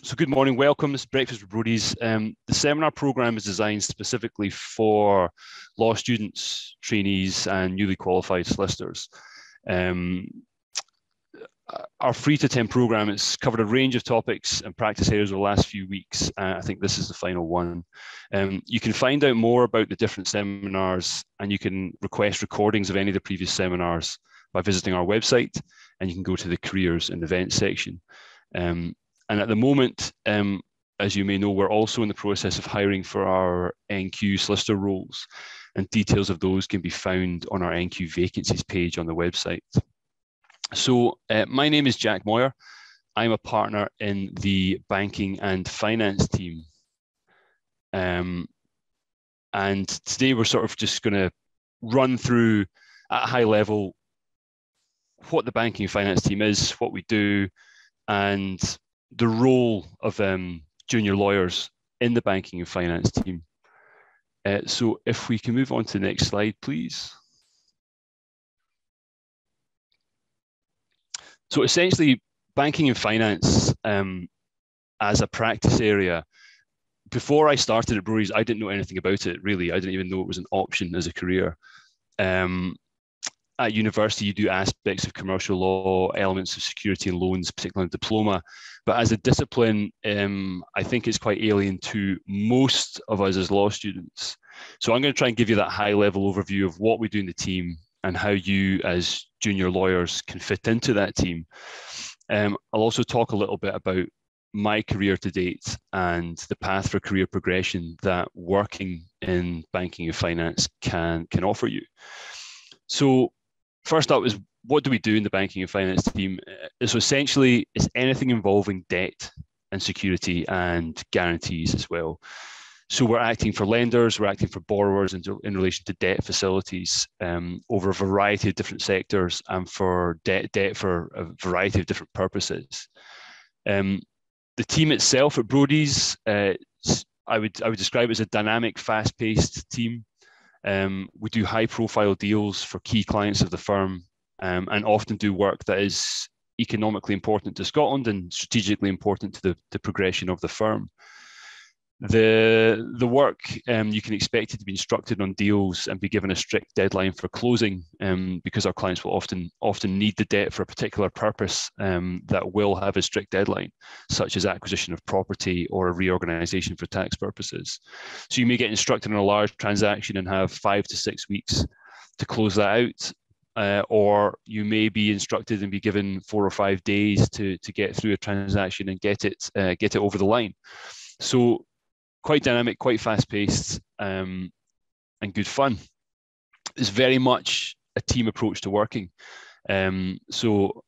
So good morning, welcome. This is Breakfast with Brodies. The seminar program is designed specifically for law students, trainees, and newly qualified solicitors. Our free to attend program has covered a range of topics and practice areas over the last few weeks. I think this is the final one. You can find out more about the different seminars, and you can request recordings of any of the previous seminars by visiting our website, and you can go to the careers and events section. And at the moment, as you may know, we're also in the process of hiring for our NQ solicitor roles, and details of those can be found on our NQ vacancies page on the website. So my name is Jack Moyer. I'm a partner in the banking and finance team. And today we're sort of just going to run through at a high level what the banking and finance team is, what we do, and the role of junior lawyers in the banking and finance team. So if we can move on to the next slide, please. So essentially, banking and finance as a practice area, before I started at Brodies, I didn't know anything about it, really. I didn't even know it was an option as a career. At university, you do aspects of commercial law, elements of security and loans, particularly in diploma. But as a discipline, I think it's quite alien to most of us as law students. So I'm going to try and give you that high-level overview of what we do in the team and how you as junior lawyers can fit into that team. I'll also talk a little bit about my career to date and the path for career progression that working in banking and finance can offer you. So first up is, what do we do in the banking and finance team? So essentially, it's anything involving debt and security and guarantees as well. So we're acting for lenders, we're acting for borrowers in relation to debt facilities over a variety of different sectors, and for debt for a variety of different purposes. The team itself at Brodies, I would describe it as a dynamic, fast-paced team. We do high-profile deals for key clients of the firm, and often do work that is economically important to Scotland and strategically important to the progression of the firm. The work, you can expect it to be instructed on deals and be given a strict deadline for closing, because our clients will often need the debt for a particular purpose that will have a strict deadline, such as acquisition of property or a reorganisation for tax purposes. So you may get instructed on a large transaction and have 5 to 6 weeks to close that out, or you may be instructed and be given 4 or 5 days to get through a transaction and get it over the line. So quite dynamic, quite fast-paced, and good fun. It's very much a team approach to working. So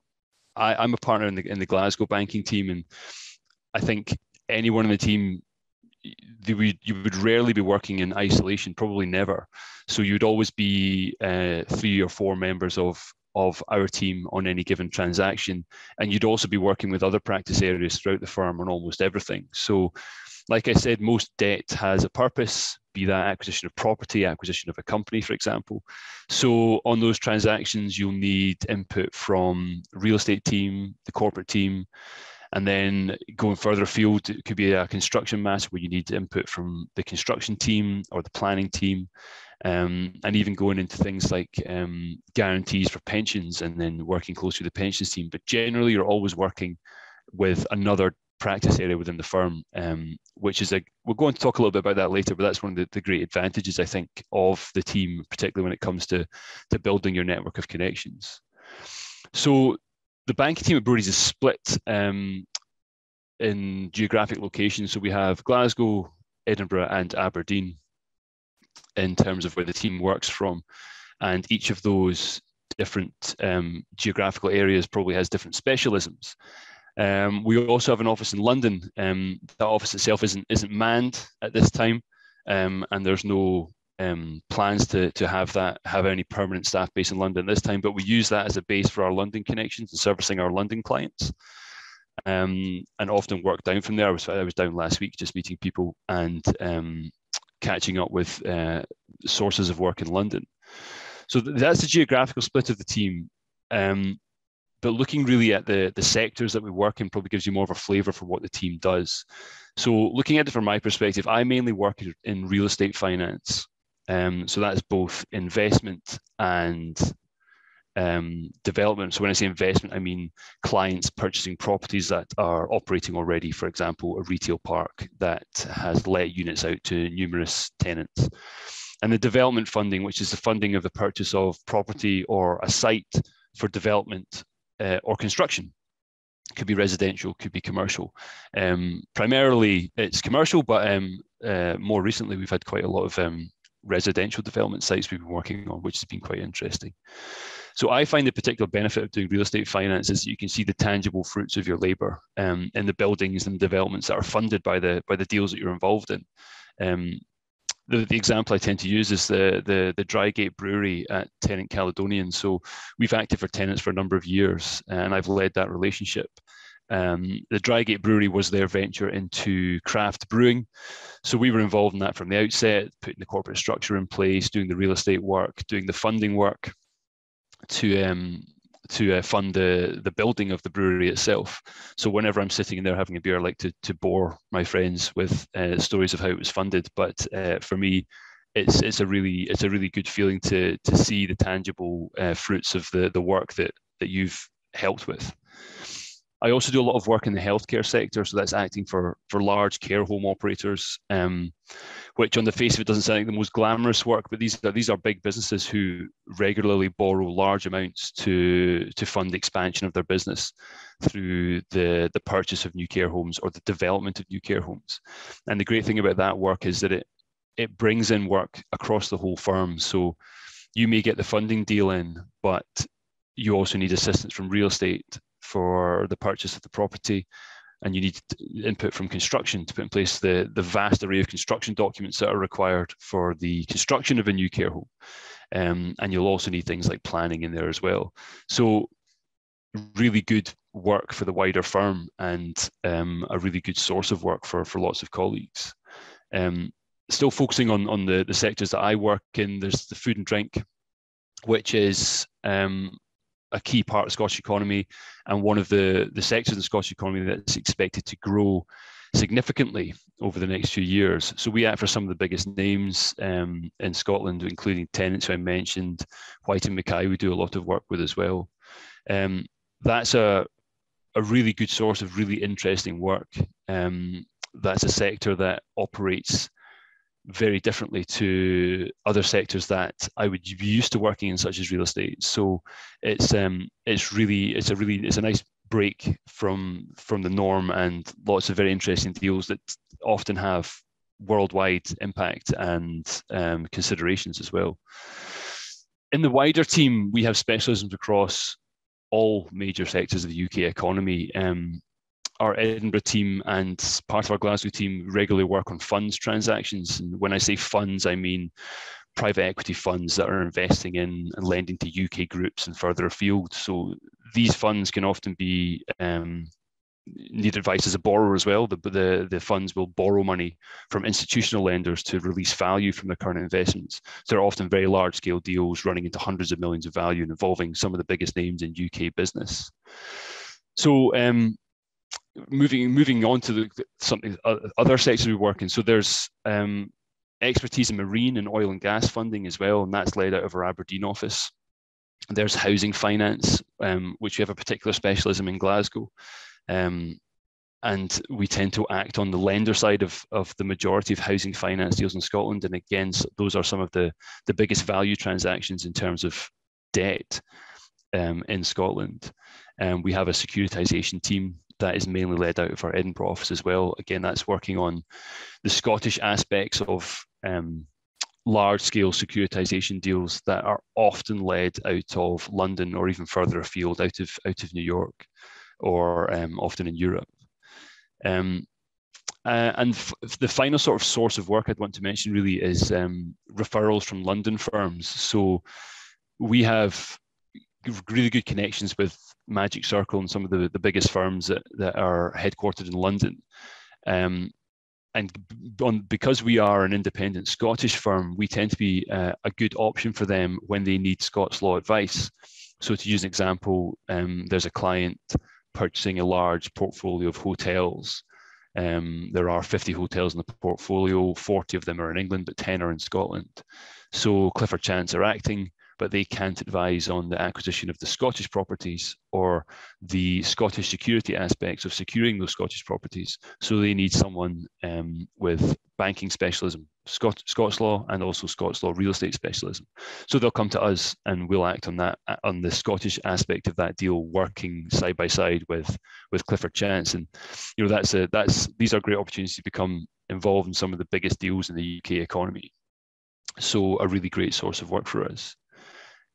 I'm a partner in the Glasgow banking team, and I think anyone in the team, you would rarely be working in isolation, probably never. So you'd always be 3 or 4 members of our team on any given transaction, and you'd also be working with other practice areas throughout the firm on almost everything. So like I said, most debt has a purpose, be that acquisition of property, acquisition of a company, for example. So on those transactions, you'll need input from the real estate team, the corporate team, and then going further afield, it could be a construction matter where you need input from the construction team or the planning team, and even going into things like guarantees for pensions and then working closely with the pensions team. But generally, you're always working with another practice area within the firm, which is we're going to talk a little bit about that later, but that's one of the great advantages, I think, of the team, particularly when it comes to building your network of connections. So the banking team at Brodies is split in geographic locations. So we have Glasgow, Edinburgh, and Aberdeen in terms of where the team works from, and each of those different geographical areas probably has different specialisms. We also have an office in London. That office itself isn't manned at this time, and there's no plans to have any permanent staff based in London this time. But we use that as a base for our London connections and servicing our London clients, and often work down from there. I was down last week just meeting people and catching up with sources of work in London. So that's the geographical split of the team. but looking really at the sectors that we work in probably gives you more of a flavour for what the team does. So looking at it from my perspective, I mainly work in real estate finance. So that's both investment and development. So when I say investment, I mean clients purchasing properties that are operating already, for example, a retail park that has let units out to numerous tenants. And the development funding, which is the funding of the purchase of property or a site for development or construction. Could be residential, could be commercial. Primarily it's commercial, but more recently we've had quite a lot of residential development sites we've been working on, which has been quite interesting. So I find the particular benefit of doing real estate finance is that you can see the tangible fruits of your labour in the buildings and developments that are funded by the deals that you're involved in. The example I tend to use is the Drygate Brewery at Tenant Caledonian. So we've acted for tenants for a number of years, and I've led that relationship. The Drygate Brewery was their venture into craft brewing. So we were involved in that from the outset, putting the corporate structure in place, doing the real estate work, doing the funding work to fund the building of the brewery itself. So whenever I'm sitting in there having a beer, I like to bore my friends with stories of how it was funded. But for me, it's a really good feeling to see the tangible fruits of the work that you've helped with. I also do a lot of work in the healthcare sector, so that's acting for large care home operators, which on the face of it doesn't sound like the most glamorous work, but these are big businesses who regularly borrow large amounts to fund the expansion of their business through the purchase of new care homes or the development of new care homes. And the great thing about that work is that it brings in work across the whole firm. So you may get the funding deal in, but you also need assistance from real estate for the purchase of the property, and you need input from construction to put in place the vast array of construction documents that are required for the construction of a new care home. And you'll also need things like planning in there as well. So really good work for the wider firm, and a really good source of work for lots of colleagues. Still focusing on the sectors that I work in, there's the food and drink, which is a key part of the Scottish economy, and one of the sectors of the Scottish economy that's expected to grow significantly over the next few years. So we act for some of the biggest names in Scotland, including tenants who I mentioned, White & Mackay we do a lot of work with as well. That's a really good source of really interesting work. That's a sector that operates very differently to other sectors that I would be used to working in, such as real estate. So it's a nice break from the norm, and lots of very interesting deals that often have worldwide impact and considerations as well. In the wider team, we have specialisms across all major sectors of the UK economy. Our Edinburgh team and part of our Glasgow team regularly work on funds transactions. And when I say funds, I mean private equity funds that are investing in and lending to UK groups and further afield. So these funds can often be need advice as a borrower as well. The funds will borrow money from institutional lenders to release value from their current investments. So they're often very large scale deals running into hundreds of millions of value and involving some of the biggest names in UK business. So moving on to something other sectors we work in. So there's expertise in marine and oil and gas funding as well, and that's led out of our Aberdeen office. There's housing finance, which we have a particular specialism in Glasgow, and we tend to act on the lender side of the majority of housing finance deals in Scotland. And again, those are some of the biggest value transactions in terms of debt in Scotland. We have a securitisation team that is mainly led out of our Edinburgh office as well. Again, that's working on the Scottish aspects of large-scale securitisation deals that are often led out of London or even further afield, out of New York, or often in Europe. And the final sort of source of work I'd want to mention really is referrals from London firms. So we have really good connections with Magic Circle and some of the biggest firms that are headquartered in London. Because we are an independent Scottish firm, we tend to be a good option for them when they need Scots law advice. So to use an example, there's a client purchasing a large portfolio of hotels. There are 50 hotels in the portfolio, 40 of them are in England, but 10 are in Scotland. So Clifford Chance are acting, but they can't advise on the acquisition of the Scottish properties or the Scottish security aspects of securing those Scottish properties. So they need someone with banking specialism, Scots law, and also Scots law real estate specialism. So they'll come to us and we'll act on that, on the Scottish aspect of that deal, working side by side with Clifford Chance. And you know, these are great opportunities to become involved in some of the biggest deals in the UK economy. So a really great source of work for us.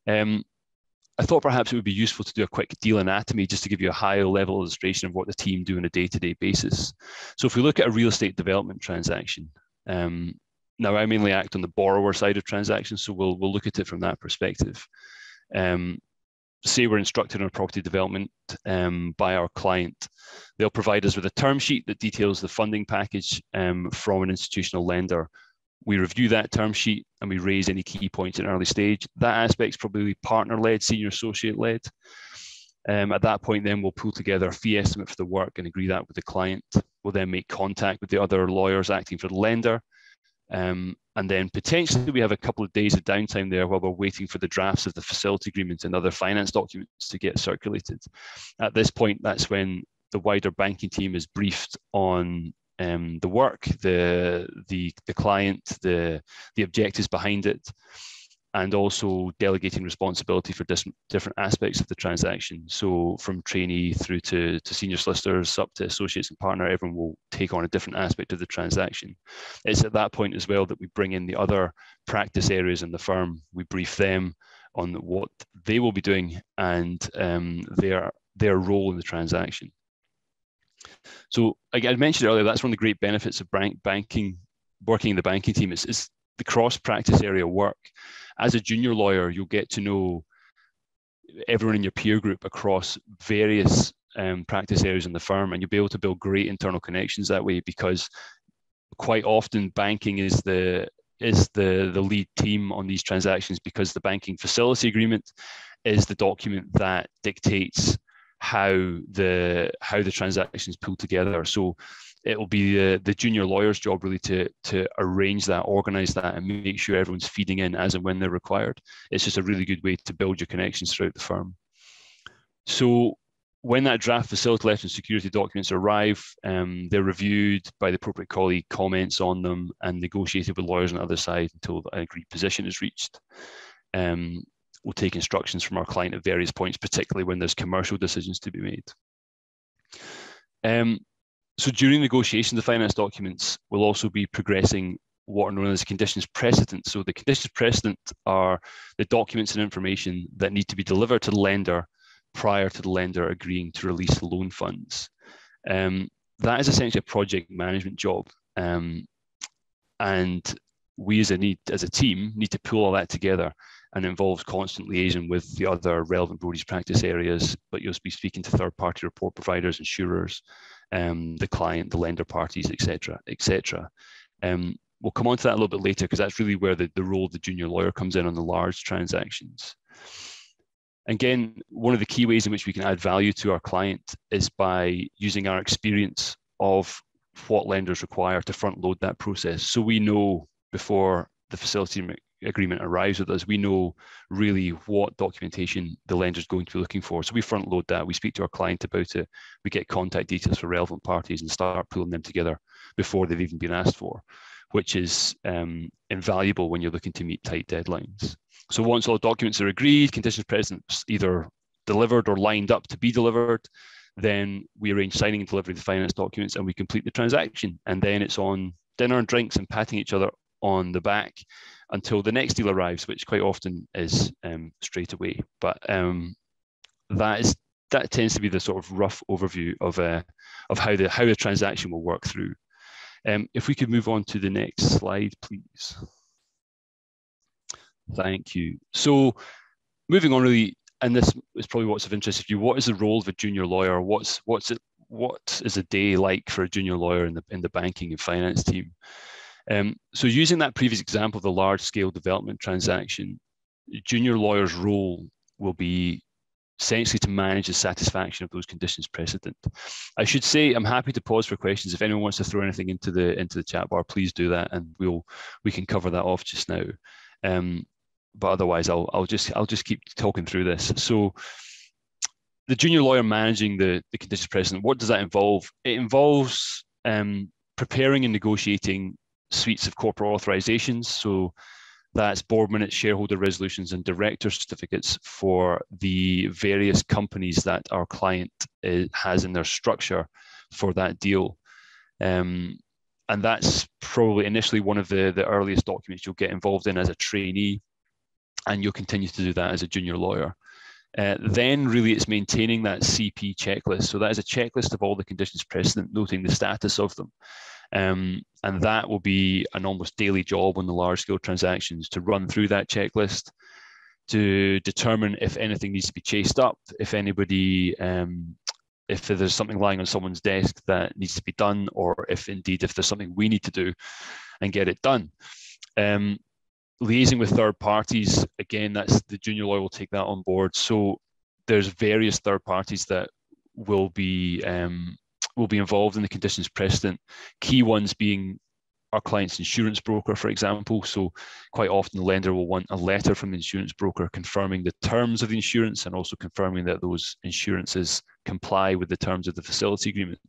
I thought perhaps it would be useful to do a quick deal anatomy just to give you a higher level illustration of what the team do on a day-to-day basis. So if we look at a real estate development transaction, now I mainly act on the borrower side of transactions, so we'll look at it from that perspective. Say we're instructed on a property development by our client. They'll provide us with a term sheet that details the funding package from an institutional lender. We review that term sheet and we raise any key points in an early stage. That aspect's probably partner-led, senior associate-led. At that point, then we'll pull together a fee estimate for the work and agree that with the client. We'll then make contact with the other lawyers acting for the lender. And then potentially we have a couple of days of downtime there while we're waiting for the drafts of the facility agreement and other finance documents to get circulated. At this point, that's when the wider banking team is briefed on the work, the client, the objectives behind it, and also delegating responsibility for different aspects of the transaction. So from trainee through to senior solicitors up to associates and partner, everyone will take on a different aspect of the transaction. It's at that point as well that we bring in the other practice areas in the firm. We brief them on what they will be doing and their role in the transaction. So I mentioned earlier, that's one of the great benefits of working in the banking team is the cross-practice area work. As a junior lawyer, you'll get to know everyone in your peer group across various practice areas in the firm, and you'll be able to build great internal connections that way, because quite often banking is the lead team on these transactions, because the banking facility agreement is the document that dictates how the transactions pull together. So it will be the junior lawyer's job really to arrange that, organize that, and make sure everyone's feeding in as and when they're required. It's just a really good way to build your connections throughout the firm. So when that draft facility letter and security documents arrive, they're reviewed by the appropriate colleague, comments on them, and negotiated with lawyers on the other side until an agreed position is reached. We'll take instructions from our client at various points, particularly when there's commercial decisions to be made. So during negotiation of the finance documents, we'll also be progressing what are known as conditions precedent. So the conditions precedent are the documents and information that need to be delivered to the lender prior to the lender agreeing to release loan funds. That is essentially a project management job. And we as a team need to pull all that together, and involves constant liaison with the other relevant Brodies practice areas, but you'll be speaking to third-party report providers, insurers, the client, the lender parties, etc., etc. We'll come on to that a little bit later, because that's really where the role of the junior lawyer comes in on the large transactions. Again, one of the key ways in which we can add value to our client is by using our experience of what lenders require to front load that process. So we know before the facility agreement arrives with us, we know really what documentation the lender is going to be looking for. So we front load that, we speak to our client about it, we get contact details for relevant parties and start pulling them together before they've even been asked for, which is invaluable when you're looking to meet tight deadlines. So once all documents are agreed, conditions precedent either delivered or lined up to be delivered, then we arrange signing and delivery of the finance documents and we complete the transaction. And then it's on dinner and drinks and patting each other on the back until the next deal arrives, which quite often is straight away. But that tends to be the sort of rough overview of how the transaction will work through. If we could move on to the next slide, please. Thank you. So moving on really, and this is probably what's of interest to you, what is the role of a junior lawyer? What is a day like for a junior lawyer in the banking and finance team? So using that previous example of the large scale development transaction, junior lawyer's role will be essentially to manage the satisfaction of those conditions precedent. I should say I'm happy to pause for questions. If anyone wants to throw anything into the chat bar, please do that, and we can cover that off just now. But otherwise, I'll just keep talking through this. So, the junior lawyer managing the conditions precedent, what does that involve? It involves preparing and negotiating suites of corporate authorizations. So that's board minutes, shareholder resolutions, and director certificates for the various companies that our client has in their structure for that deal. And that's probably initially one of the earliest documents you'll get involved in as a trainee, and you'll continue to do that as a junior lawyer. Then really it's maintaining that CP checklist. So that is a checklist of all the conditions precedent, noting the status of them. And that will be an almost daily job on the large scale transactions, to run through that checklist, to determine if anything needs to be chased up, if anybody, if there's something lying on someone's desk that needs to be done, or if indeed, if there's something we need to do and get it done. Liaising with third parties, again, that's the junior lawyer will take that on board. So there's various third parties that will be involved in the conditions precedent. Key ones being our client's insurance broker, for example. So quite often the lender will want a letter from the insurance broker confirming the terms of the insurance and also confirming that those insurances comply with the terms of the facility agreement.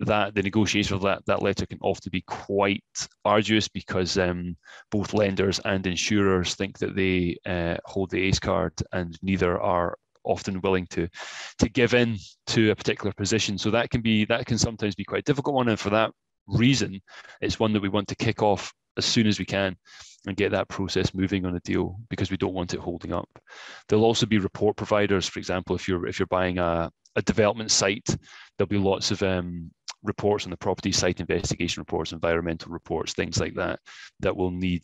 That the negotiation of that letter can often be quite arduous, because both lenders and insurers think that they hold the ACE card, and neither are often willing to give in to a particular position. So that can sometimes be quite a difficult one, and for that reason, it's one that we want to kick off as soon as we can and get that process moving on a deal, because we don't want it holding up. There'll also be report providers. For example, if you're buying a development site, there'll be lots of reports on the property, site investigation reports, environmental reports, things like that, that will need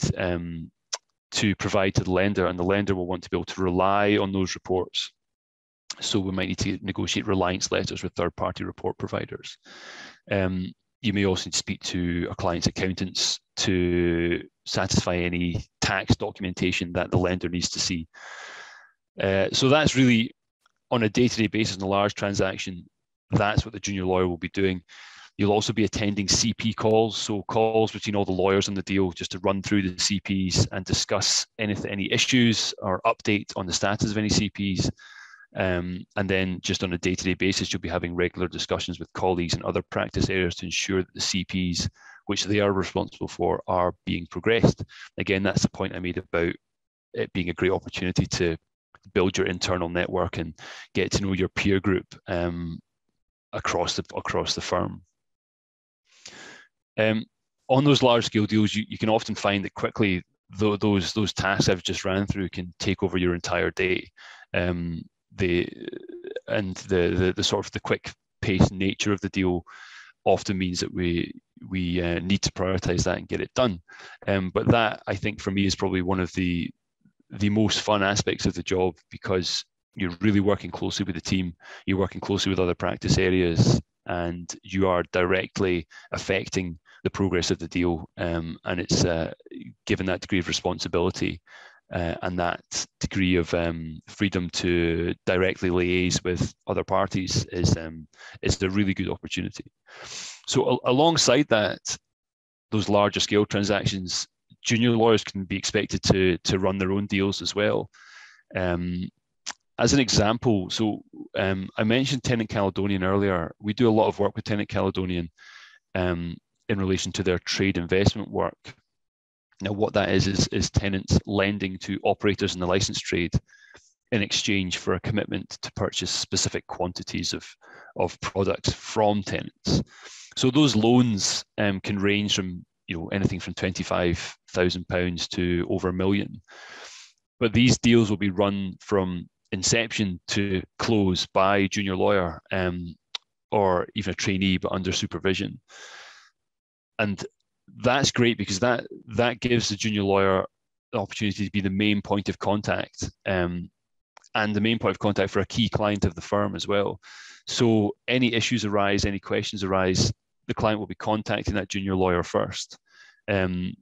to provide to the lender, and the lender will want to be able to rely on those reports. So we might need to negotiate reliance letters with third-party report providers. You may also need to speak to a client's accountants to satisfy any tax documentation that the lender needs to see. So that's really, on a day-to-day basis in a large transaction, that's what the junior lawyer will be doing. You'll also be attending CP calls, so calls between all the lawyers on the deal, just to run through the CPs and discuss any issues or update on the status of any CPs. And then just on a day-to-day basis, you'll be having regular discussions with colleagues in other practice areas to ensure that the CPs, which they are responsible for, are being progressed. Again, that's the point I made about it being a great opportunity to build your internal network and get to know your peer group across the firm. On those large scale deals, you can often find that quickly those tasks I've just ran through can take over your entire day. The sort of the quick pace nature of the deal often means that we need to prioritize that and get it done. But that, I think, for me, is probably one of the most fun aspects of the job, because you're really working closely with the team, you're working closely with other practice areas, and you are directly affecting the progress of the deal. And it's given that degree of responsibility and that degree of freedom to directly liaise with other parties is a really good opportunity. So alongside that, those larger scale transactions, junior lawyers can be expected to run their own deals as well. As an example, so I mentioned Tenant Caledonian earlier. We do a lot of work with Tenant Caledonian in relation to their trade investment work. Now, what that is tenants lending to operators in the licensed trade in exchange for a commitment to purchase specific quantities of products from tenants. So those loans can range from anything from £25,000 to over £1 million. But these deals will be run from inception to close by a junior lawyer or even a trainee, but under supervision. And that's great, because that gives the junior lawyer the opportunity to be the main point of contact and the main point of contact for a key client of the firm as well. So any issues arise, any questions arise, the client will be contacting that junior lawyer first. The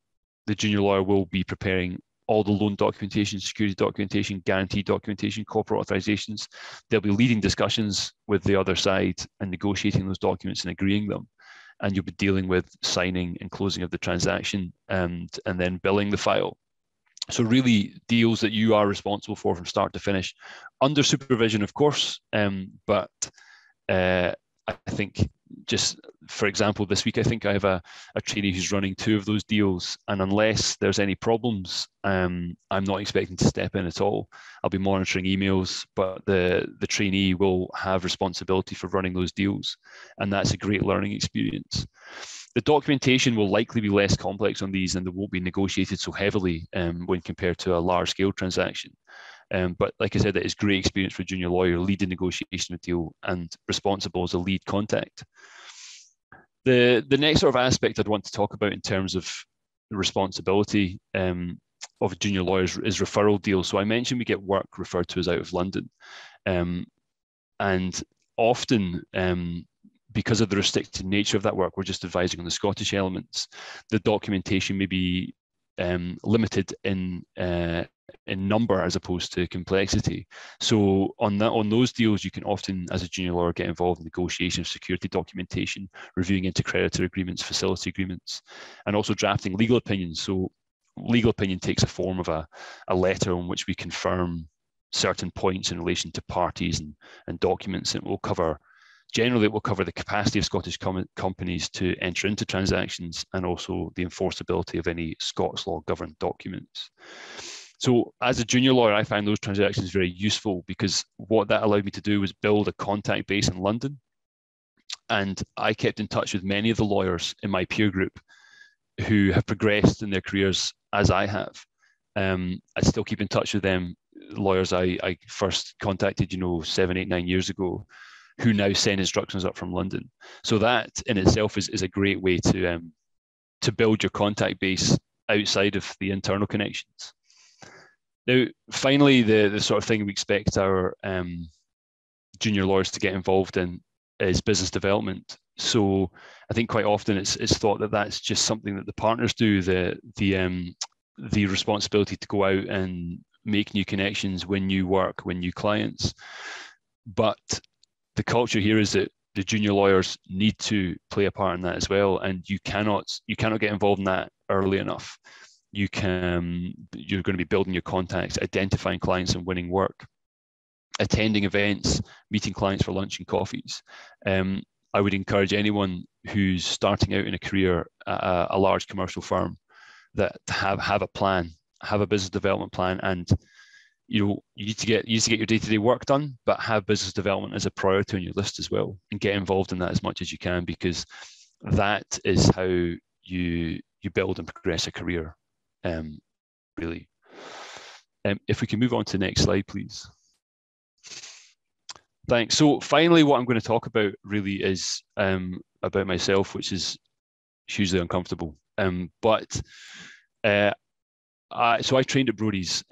junior lawyer will be preparing all the loan documentation, security documentation, guarantee documentation, corporate authorizations. They'll be leading discussions with the other side and negotiating those documents and agreeing them. And you'll be dealing with signing and closing of the transaction and then billing the file. So really deals that you are responsible for from start to finish, under supervision, of course, but I think, just for example, this week, I think I have a trainee who's running 2 of those deals. And unless there's any problems, I'm not expecting to step in at all. I'll be monitoring emails, but the trainee will have responsibility for running those deals. And that's a great learning experience. The documentation will likely be less complex on these, and they won't be negotiated so heavily when compared to a large scale transaction. But like I said, it is great experience for a junior lawyer, leading negotiation of a deal and responsible as a lead contact. The next sort of aspect I'd want to talk about in terms of the responsibility of junior lawyers is referral deals. So I mentioned we get work referred to us out of London. And often, because of the restricted nature of that work, we're just advising on the Scottish elements. The documentation may be limited in number as opposed to complexity. So on those deals, you can often, as a junior lawyer, get involved in negotiation of security documentation, reviewing intercreditor agreements, facility agreements, and also drafting legal opinions. So legal opinion takes a form of a letter on which we confirm certain points in relation to parties and documents. It will cover, generally, it will cover the capacity of Scottish companies to enter into transactions and also the enforceability of any Scots law governed documents. So as a junior lawyer, I found those transactions very useful because what that allowed me to do was build a contact base in London. And I kept in touch with many of the lawyers in my peer group who have progressed in their careers as I have. I still keep in touch with them, lawyers I first contacted, 7, 8, 9 years ago, who now send instructions up from London. So that in itself is a great way to build your contact base outside of the internal connections. Now, finally, the sort of thing we expect our junior lawyers to get involved in is business development. So I think quite often it's thought that that's just something that the partners do, the responsibility to go out and make new connections, win new work, win new clients. But the culture here is that the junior lawyers need to play a part in that as well, and you cannot get involved in that early enough. You're going to be building your contacts, identifying clients and winning work, attending events, meeting clients for lunch and coffees. I would encourage anyone who's starting out in a career at a large commercial firm that have a plan, have a business development plan, and you need to get your day-to-day work done, but have business development as a priority on your list as well, and get involved in that as much as you can, because that is how you build and progress a career, really. If we can move on to the next slide, please. Thanks. So finally, what I'm going to talk about really is about myself, which is hugely uncomfortable. So I trained at Brodies.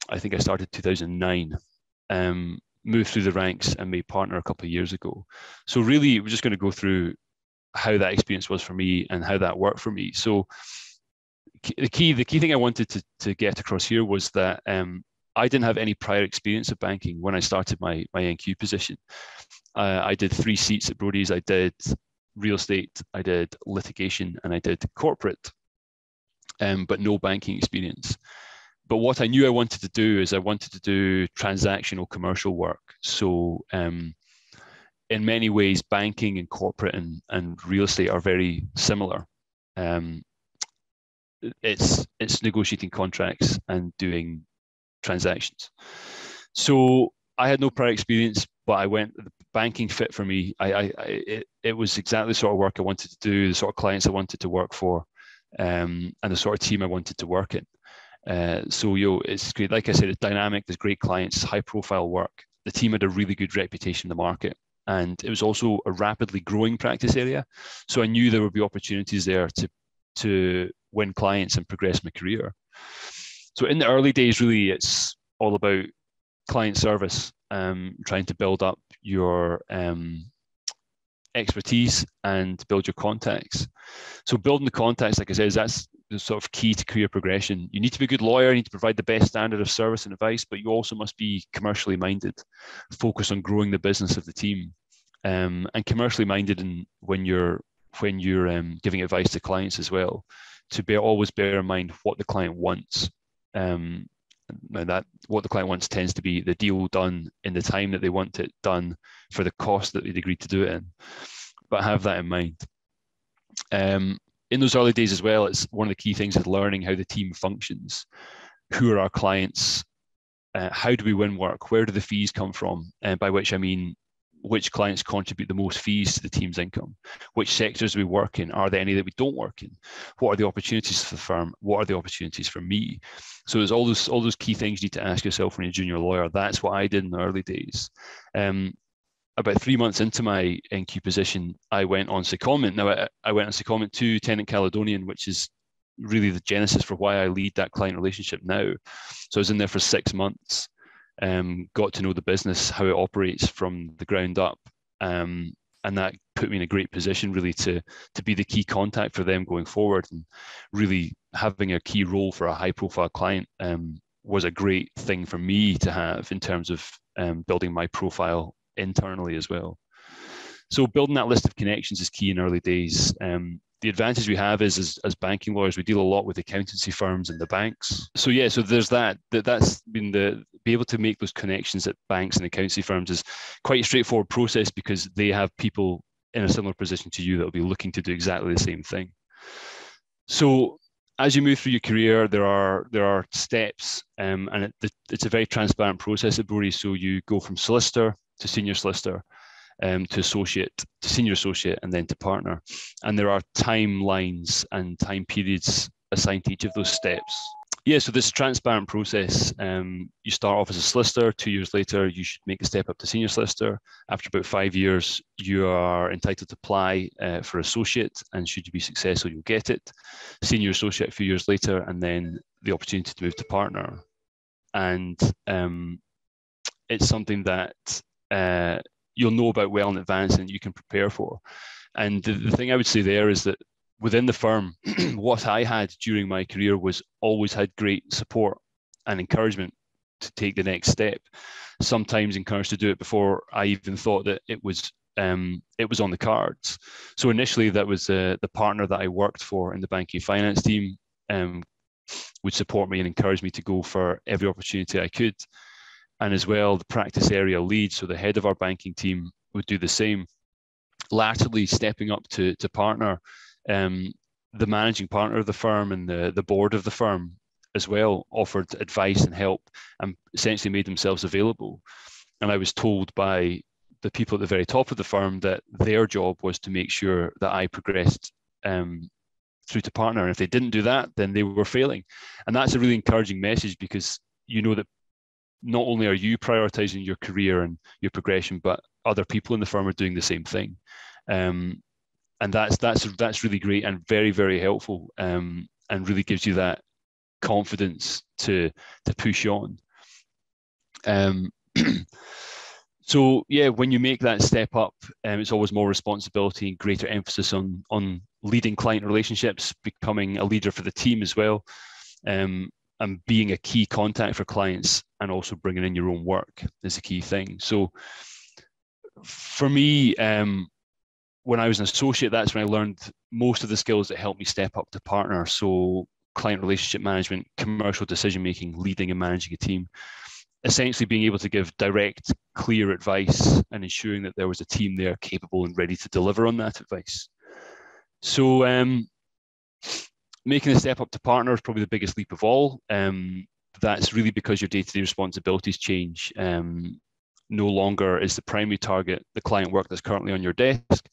I think I started 2009, moved through the ranks and made partner a couple of years ago. So really, we're just going to go through how that experience was for me and how that worked for me. So the key thing I wanted to get across here was that I didn't have any prior experience of banking when I started my NQ position. I did 3 seats at Brodies. I did real estate, I did litigation, and I did corporate, but no banking experience. But what I knew I wanted to do is I wanted to do transactional commercial work. So in many ways, banking and corporate and real estate are very similar. It's negotiating contracts and doing transactions. So I had no prior experience, but the banking fit for me. It was exactly the sort of work I wanted to do, the sort of clients I wanted to work for, and the sort of team I wanted to work in. So it's great. Like I said, it's dynamic. There's great clients, high profile work. The team had a really good reputation in the market, and it was also a rapidly growing practice area. So I knew there would be opportunities there to win clients and progress my career. So in the early days, really, it's all about client service, trying to build up your expertise and build your contacts. So building the contacts, like I said, that's sort of key to career progression. You need to be a good lawyer, you need to provide the best standard of service and advice, but you also must be commercially minded, focus on growing the business of the team, and commercially minded when you're giving advice to clients as well, to always bear in mind what the client wants. That what the client wants tends to be the deal done in the time that they want it done for the cost that they'd agreed to do it in. But have that in mind. In those early days as well, it's one of the key things is learning how the team functions. Who are our clients? How do we win work? Where do the fees come from? By which I mean, which clients contribute the most fees to the team's income? Which sectors do we work in? Are there any that we don't work in? What are the opportunities for the firm? What are the opportunities for me? So there's all those key things you need to ask yourself when you're a junior lawyer. That's what I did in the early days. About 3 months into my NQ position, I went on secondment. Now, I went on secondment to Tenant Caledonian, which is really the genesis for why I lead that client relationship now. So I was in there for 6 months, got to know the business, how it operates from the ground up. And that put me in a great position really to be the key contact for them going forward. And really having a key role for a high profile client was a great thing for me to have in terms of building my profile internally as well. So building that list of connections is key in early days. The advantage we have is as banking lawyers, we deal a lot with accountancy firms and the banks. So yeah, so there's that's been be able to make those connections at banks and accountancy firms is quite a straightforward process because they have people in a similar position to you that will be looking to do exactly the same thing. So as you move through your career, there are steps, and it's a very transparent process at Brodies. So you go from solicitor to senior solicitor, to associate, to senior associate, and then to partner. And there are timelines and time periods assigned to each of those steps. Yeah, so this transparent process, you start off as a solicitor, 2 years later, you should make the step up to senior solicitor. After about 5 years, you are entitled to apply for associate, and should you be successful, you'll get it. Senior associate a few years later, and then the opportunity to move to partner. And it's something that you'll know about well in advance and you can prepare for. And the thing I would say there is that within the firm, what I had during my career was always had great support and encouragement to take the next step. Sometimes encouraged to do it before I even thought that it was on the cards. So initially, that was the partner that I worked for in the banking finance team would support me and encourage me to go for every opportunity I could. And as well, the practice area lead, so the head of our banking team, would do the same. Latterly, stepping up to partner, the managing partner of the firm and the board of the firm as well offered advice and help and essentially made themselves available. And I was told by the people at the very top of the firm that their job was to make sure that I progressed through to partner. And if they didn't do that, then they were failing. And that's a really encouraging message because you know that not only are you prioritizing your career and your progression, but other people in the firm are doing the same thing. And that's really great and very, very helpful, and really gives you that confidence to push on. So yeah, when you make that step up, it's always more responsibility and greater emphasis on leading client relationships, becoming a leader for the team as well, and being a key contact for clients, and also bringing in your own work is a key thing. So for me, when I was an associate, that's when I learned most of the skills that helped me step up to partner. So client relationship management, commercial decision-making, leading and managing a team, essentially being able to give direct, clear advice and ensuring that there was a team there capable and ready to deliver on that advice. So making the step up to partner is probably the biggest leap of all. That's really because your day-to-day responsibilities change. No longer is the primary target the client work that's currently on your desk.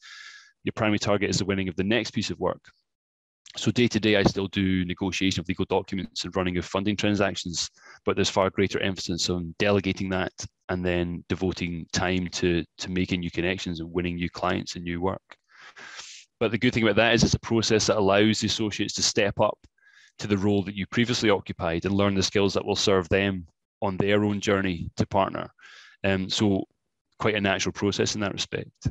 Your primary target is the winning of the next piece of work. So day to day, I still do negotiation of legal documents and running of funding transactions, but there's far greater emphasis on delegating that and then devoting time to making new connections and winning new clients and new work. But the good thing about that is it's a process that allows the associates to step up to the role that you previously occupied and learn the skills that will serve them on their own journey to partner. So quite a natural process in that respect.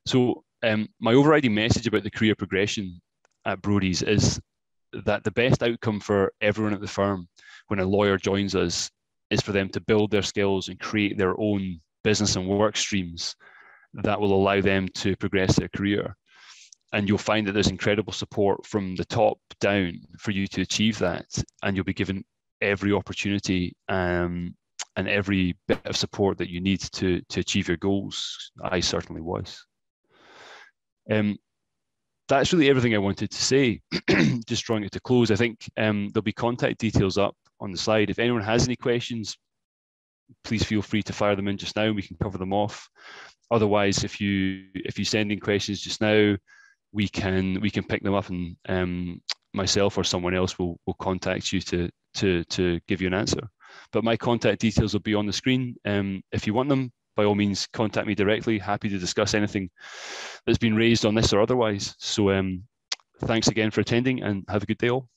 So my overriding message about the career progression at Brodies is that the best outcome for everyone at the firm when a lawyer joins us is for them to build their skills and create their own business and work streams that will allow them to progress their career. And you'll find that there's incredible support from the top down for you to achieve that. And you'll be given every opportunity and every bit of support that you need to achieve your goals. I certainly was. That's really everything I wanted to say. Just drawing it to close, I think there'll be contact details up on the slide. If anyone has any questions, please feel free to fire them in just now. We can cover them off. Otherwise, if you send in questions just now, we can pick them up, and myself or someone else will contact you to give you an answer. But my contact details will be on the screen. If you want them, by all means, contact me directly. Happy to discuss anything that's been raised on this or otherwise. So thanks again for attending, and have a good day all.